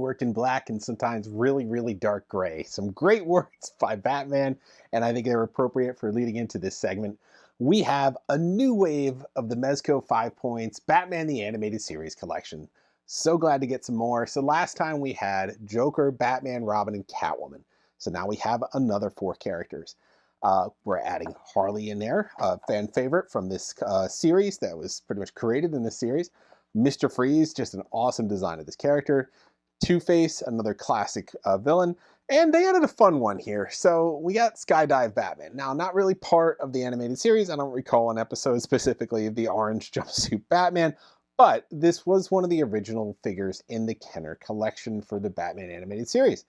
worked in black and sometimes really, really dark gray. Some great words by Batman, and I think they're appropriate for leading into this segment. We have a new wave of the Mezco 5 Points Batman the Animated Series collection. So glad to get some more. So last time we had Joker, Batman, Robin, and Catwoman. So now we have another 4 characters. We're adding Harley in there, a fan favorite from this series that was pretty much created in this series. Mr. Freeze, just an awesome design of this character. Two-Face, another classic villain. And they added a fun one here. So we got Skydive Batman. Now, not really part of the animated series. I don't recall an episode specifically of the orange jumpsuit Batman, but this was one of the original figures in the Kenner collection for the Batman animated series.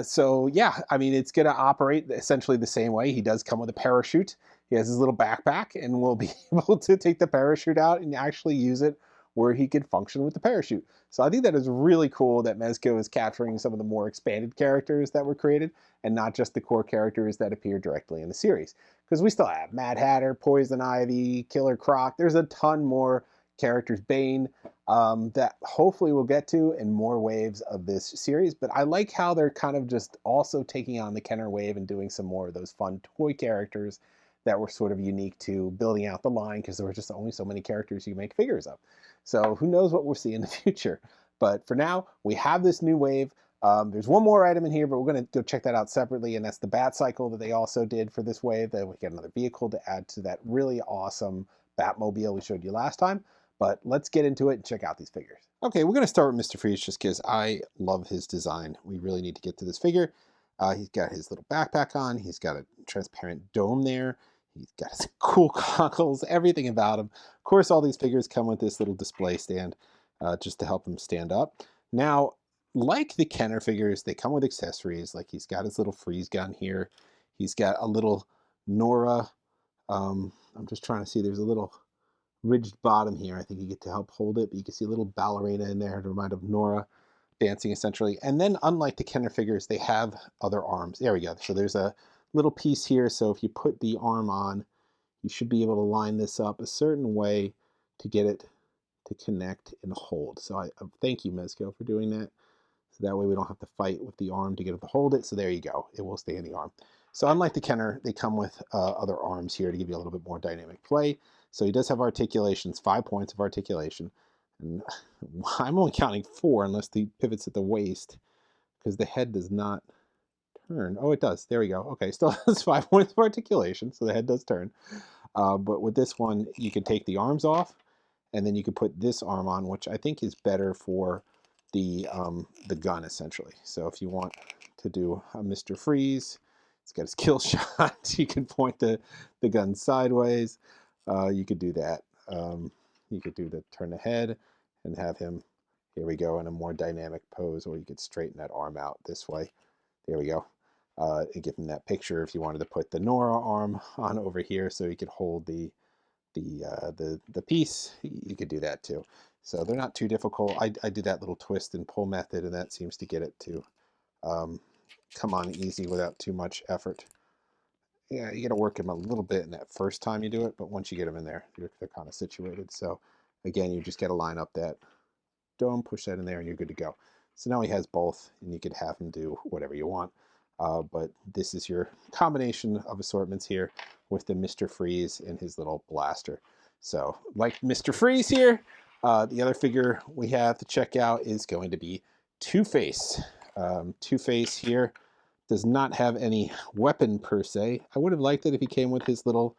So yeah, I mean, it's going to operate essentially the same way. He does come with a parachute. He has his little backpack, and we'll be able to take the parachute out and actually use it where he could function with the parachute. So I think that is really cool that Mezco is capturing some of the more expanded characters that were created and not just the core characters that appear directly in the series. Because we still have Mad Hatter, Poison Ivy, Killer Croc. There's a ton more characters, Bane, that hopefully we'll get to in more waves of this series. But I like how they're kind of just also taking on the Kenner wave and doing some more of those fun toy characters that were sort of unique to building out the line, because there were just only so many characters you make figures of. So who knows what we'll see in the future. But for now, we have this new wave. There's one more item in here, but we're going to go check that out separately, and that's the Bat Cycle that they also did for this wave. Then we get another vehicle to add to that really awesome Batmobile we showed you last time. But let's get into it and check out these figures. Okay, we're going to start with Mr. Freeze just because I love his design. We really need to get to this figure. He's got his little backpack on. He's got a transparent dome there. He's got his cool goggles, everything about him. Of course, all these figures come with this little display stand just to help him stand up. Now, like the Kenner figures, they come with accessories. Like he's got his little freeze gun here. He's got a little Nora. I'm just trying to see. There's a little ridged bottom here. I think you get to help hold it, but you can see a little ballerina in there to remind of Nora dancing essentially. And then unlike the Kenner figures, they have other arms. There we go. So there's a little piece here. So if you put the arm on, you should be able to line this up a certain way to get it to connect and hold. So I thank you, Mezco, for doing that. So that way we don't have to fight with the arm to get it to hold it. So there you go. It will stay in the arm. So unlike the Kenner, they come with other arms here to give you a little bit more dynamic play. So he does have articulations, 5 points of articulation. And I'm only counting 4 unless he pivots at the waist, because the head does not turn. Oh, it does. There we go. Okay, still has 5 points of articulation, so the head does turn. But with this one, you can take the arms off, and then you can put this arm on, which I think is better for the gun, essentially. So if you want to do a Mr. Freeze, he's got his kill shot. You can point the gun sideways. You could do that. You could do the turn the head and have him, here we go, in a more dynamic pose, or you could straighten that arm out this way. There we go. And give him that picture if you wanted to put the Nora arm on over here so he could hold the piece. You could do that too. So they're not too difficult. I did that little twist and pull method, and that seems to get it to come on easy without too much effort. Yeah, you got to work them a little bit in that first time you do it, but once you get them in there, they're kind of situated. So again, you just got to line up that dome, push that in there, and you're good to go. So now he has both, and you could have him do whatever you want. But this is your combination of assortments here with the Mr. Freeze and his little blaster. So like Mr. Freeze here, the other figure we have to check out is going to be Two-Face. Two-Face here does not have any weapon per se. I would have liked it if he came with his little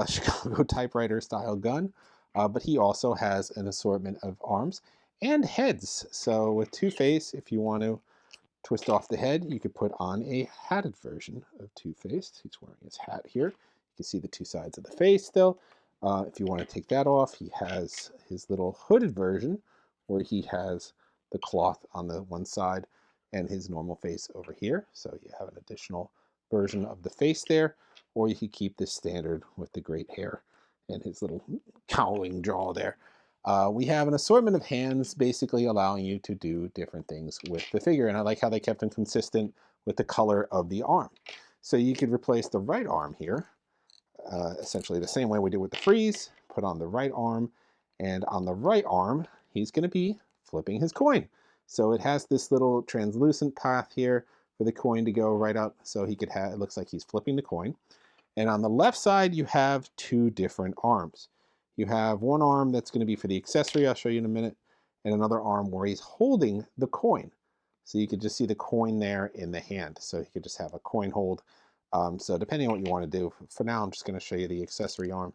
Chicago typewriter style gun, but he also has an assortment of arms and heads. So with Two-Face, if you want to twist off the head, you could put on a hatted version of Two-Face. He's wearing his hat here. You can see the two sides of the face still. If you want to take that off, he has his little hooded version where he has the cloth on the one side and his normal face over here. So you have an additional version of the face there, or you could keep this standard with the great hair and his little cowling jaw there. We have an assortment of hands basically allowing you to do different things with the figure, and I like how they kept them consistent with the color of the arm. So you could replace the right arm here, essentially the same way we did with the Freeze, put on the right arm, and on the right arm, he's going to be flipping his coin. So it has this little translucent path here for the coin to go right up, so he could have, it looks like he's flipping the coin. And on the left side, you have two different arms. You have one arm that's going to be for the accessory, I'll show you in a minute, and another arm where he's holding the coin. So you could just see the coin there in the hand. So he could just have a coin hold. So depending on what you want to do, for now, I'm just going to show you the accessory arm.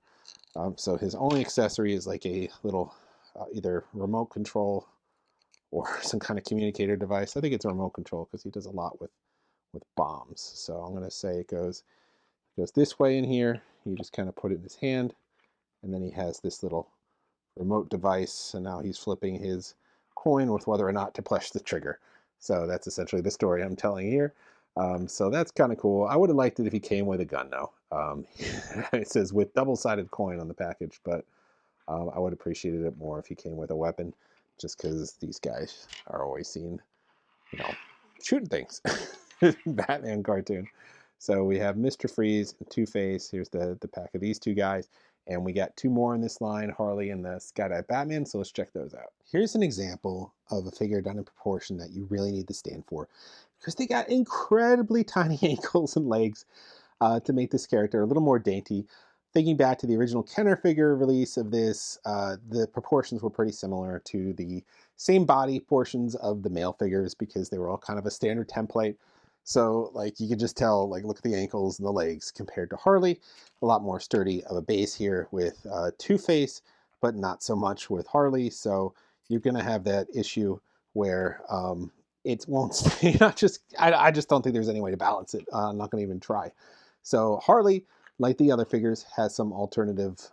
So his only accessory is like a little either remote control or some kind of communicator device. I think it's a remote control because he does a lot with bombs. So I'm going to say it goes this way in here. You just kind of put it in his hand, and then he has this little remote device, and now he's flipping his coin with whether or not to push the trigger. So that's essentially the story I'm telling here. So that's kind of cool. I would have liked it if he came with a gun, though. It says with double-sided coin on the package, but I would have appreciated it more if he came with a weapon, just because these guys are always seen, you know, shooting things. Batman cartoon. So we have Mr. Freeze and Two-Face. Here's the pack of these two guys. And we got two more in this line, Harley and the Skydive Batman, so let's check those out. Here's an example of a figure done in proportion that you really need to stand for, because they got incredibly tiny ankles and legs to make this character a little more dainty. Thinking back to the original Kenner figure release of this, the proportions were pretty similar to the same body portions of the male figures because they were all kind of a standard template. So like you could just tell, like look at the ankles and the legs compared to Harley, a lot more sturdy of a base here with Two-Face, but not so much with Harley. So you're gonna have that issue where it won't stay. Not just, I just don't think there's any way to balance it. I'm not gonna even try. So Harley, like the other figures, has some alternative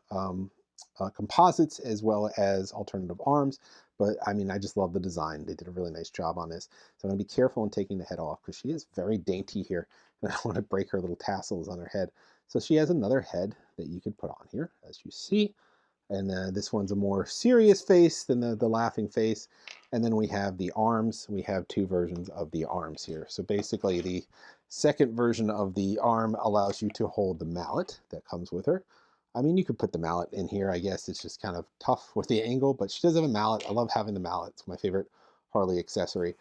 composites as well as alternative arms. But I mean, I just love the design. They did a really nice job on this. So I'm going to be careful in taking the head off because she is very dainty here. And I don't want to break her little tassels on her head. So she has another head that you could put on here, as you see. And this one's a more serious face than the laughing face. And then we have the arms. We have two versions of the arms here. So basically the second version of the arm allows you to hold the mallet that comes with her. I mean, you could put the mallet in here. I guess it's just kind of tough with the angle, but she does have a mallet. I love having the mallet. It's my favorite Harley accessory.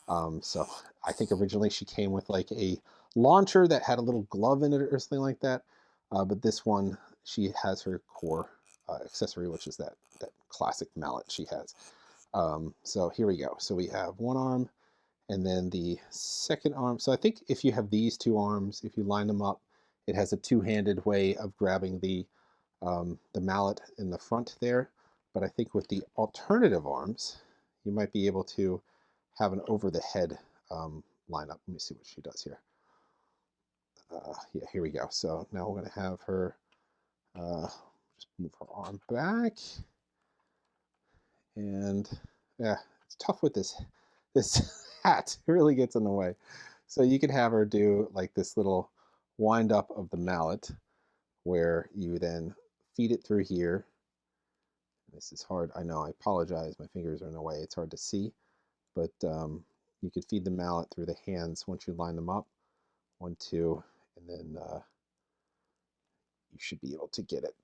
So I think originally she came with like a launcher that had a little glove in it or something like that. But this one, she has her core accessory, which is that classic mallet she has. So here we go. So we have one arm and then the second arm. So I think if you have these two arms, if you line them up, it has a two-handed way of grabbing the mallet in the front there. But I think with the alternative arms, you might be able to have an over-the-head lineup. Let me see what she does here. Yeah, here we go. So now we're going to have her just move her arm back. And yeah, it's tough with this hat. It really gets in the way. So you could have her do like this little wind up of the mallet where you then feed it through here. This is hard. I know. I apologize. My fingers are in the way. It's hard to see. But you could feed the mallet through the hands once you line them up. 1, 2, and then you should be able to get it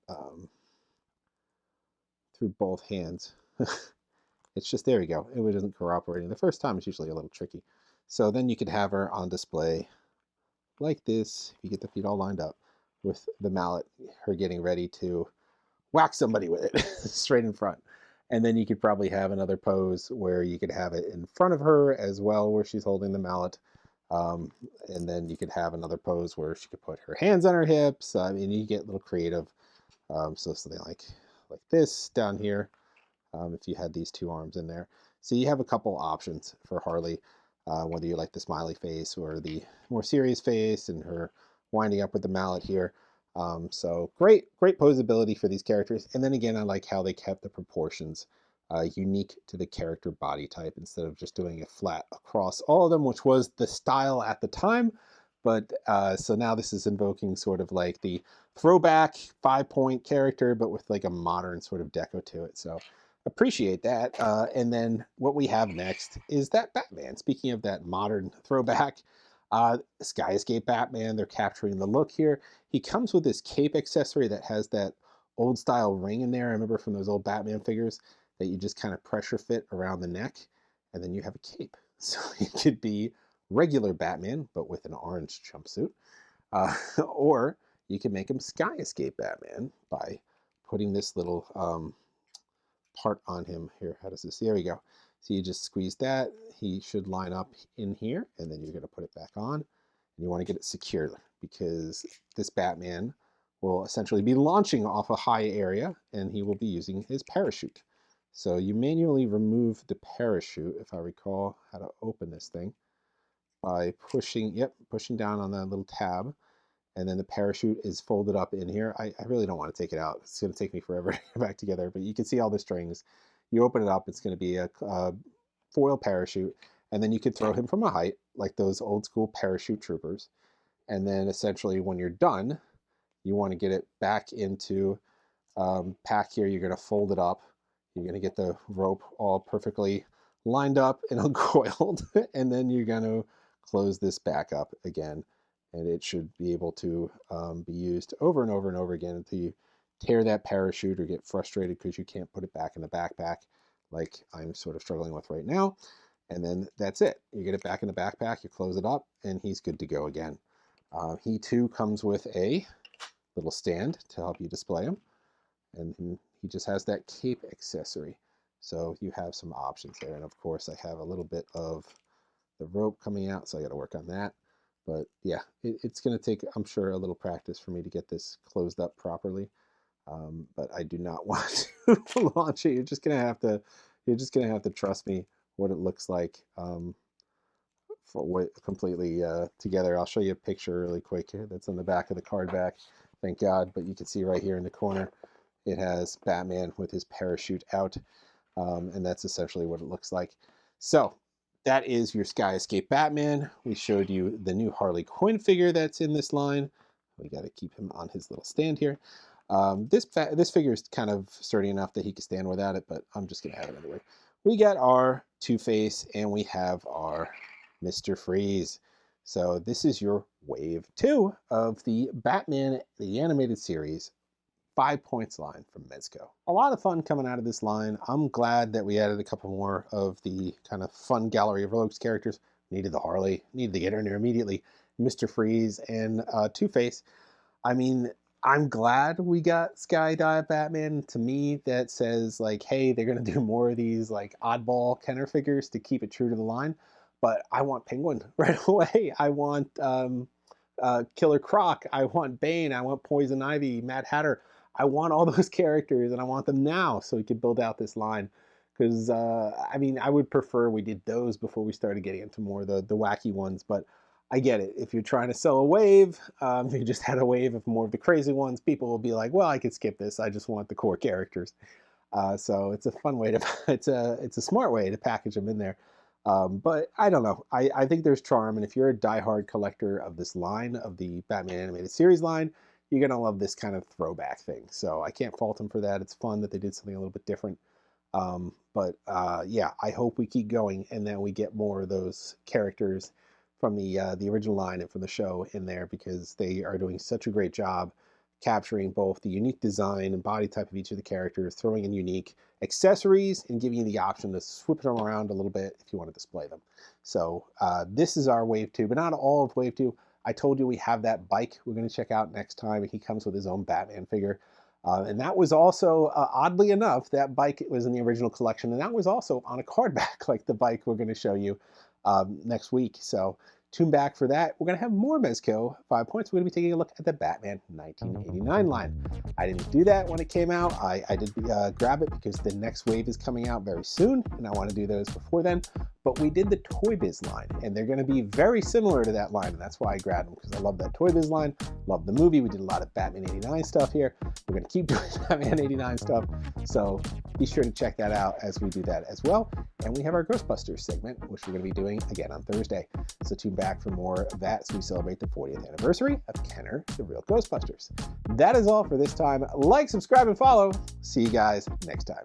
through both hands. It's just, there we go. It isn't cooperating. The first time is usually a little tricky. So then you could have her on display like this, if you get the feet all lined up, with the mallet, her getting ready to whack somebody with it straight in front. And then you could probably have another pose where you could have it in front of her as well, where she's holding the mallet. And then you could have another pose where she could put her hands on her hips. I mean, you get a little creative. So something like this down here, if you had these two arms in there. So you have a couple options for Harley, whether you like the smiley face or the more serious face and her winding up with the mallet here. So great posability for these characters. And then again, I like how they kept the proportions unique to the character body type instead of just doing it flat across all of them, which was the style at the time. But so now this is invoking sort of like the throwback 5-point character, but with like a modern sort of deco to it. So appreciate that. And then what we have next is that Batman. Speaking of that modern throwback, Sky Escape Batman, they're capturing the look here. He comes with this cape accessory that has that old style ring in there. I remember from those old Batman figures that you just kind of pressure fit around the neck. and then you have a cape. So it could be regular Batman, but with an orange jumpsuit. Or you can make him Sky Escape Batman by putting this little part on him here. How does this? There we go. So you just squeeze that. He should line up in here, and then you're going to put it back on. And you want to get it secure because this Batman will essentially be launching off a high area, and he will be using his parachute. So you manually remove the parachute, if I recall how to open this thing, by pushing down on that little tab. And then the parachute is folded up in here. I really don't want to take it out. It's going to take me forever to get back together, but you can see all the strings. You open it up, it's going to be a foil parachute, and then you could throw him from a height, like those old school parachute troopers. And then essentially when you're done, you want to get it back into pack here. You're going to fold it up. You're going to get the rope all perfectly lined up and uncoiled, and then you're going to close this back up again. And it should be able to be used over and over and over again until you tear that parachute or get frustrated because you can't put it back in the backpack like I'm sort of struggling with right now. And then that's it. You get it back in the backpack, you close it up, and he's good to go again. He too comes with a little stand to help you display him. And he just has that cape accessory. So you have some options there. And of course I have a little bit of the rope coming out, so I got to work on that. But yeah, it's going to take, I'm sure, a little practice for me to get this closed up properly. But I do not want to launch it. You're just going to have to trust me what it looks like completely together. I'll show you a picture really quick here that's on the back of the card back. Thank God. But you can see right here in the corner, it has Batman with his parachute out. And that's essentially what it looks like. So that is your Sky Escape Batman. We showed you the new Harley Quinn figure that's in this line. We got to keep him on his little stand here. This figure is kind of sturdy enough that he can stand without it, but I'm just going to have it anyway. We got our Two-Face, and we have our Mr. Freeze. So this is your wave 2 of the Batman, the animated series, 5 points line from Mezco. A lot of fun coming out of this line. I'm glad that we added a couple more of the kind of fun gallery of rogues characters. Needed the Harley, needed to get her in there immediately. Mr. Freeze and Two-Face. I mean, I'm glad we got Skydive Batman. To me, that says like, hey, they're gonna do more of these like oddball Kenner figures to keep it true to the line. But I want Penguin right away. I want Killer Croc. I want Bane. I want Poison Ivy, Mad Hatter. I want all those characters, and I want them now so we can build out this line. Because, I mean, I would prefer we did those before we started getting into more of the wacky ones. But I get it. If you're trying to sell a wave, if you just had a wave of more of the crazy ones, people will be like, well, I could skip this. I just want the core characters. So it's a fun way to, it's a smart way to package them in there. But I don't know. I think there's charm. And if you're a diehard collector of this line, of the Batman Animated Series line, you're going to love this kind of throwback thing. So I can't fault them for that. It's fun that they did something a little bit different. Yeah, I hope we keep going and then we get more of those characters from the original line and from the show in there, because they are doing such a great job capturing both the unique design and body type of each of the characters, throwing in unique accessories, and giving you the option to switch them around a little bit if you want to display them. So this is our Wave 2, but not all of Wave 2. I told you we have that bike we're going to check out next time, and he comes with his own Batman figure. And that was also, oddly enough, that bike was in the original collection, and that was also on a card back, like the bike we're going to show you next week. So tune back for that. We're going to have more Mezco 5 points. We're going to be taking a look at the Batman 1989 line. I didn't do that when it came out. I did grab it because the next wave is coming out very soon, and I want to do those before then. But we did the Toyz line, and they're going to be very similar to that line, and that's why I grabbed them, because I love that Toyz line, love the movie. We did a lot of Batman 89 stuff here. We're going to keep doing Batman 89 stuff, so be sure to check that out as we do that as well. And we have our Ghostbusters segment, which we're going to be doing again on Thursday. So tune back for more of that as we celebrate the 40th anniversary of Kenner, the Real Ghostbusters. That is all for this time. Like, subscribe, and follow. See you guys next time.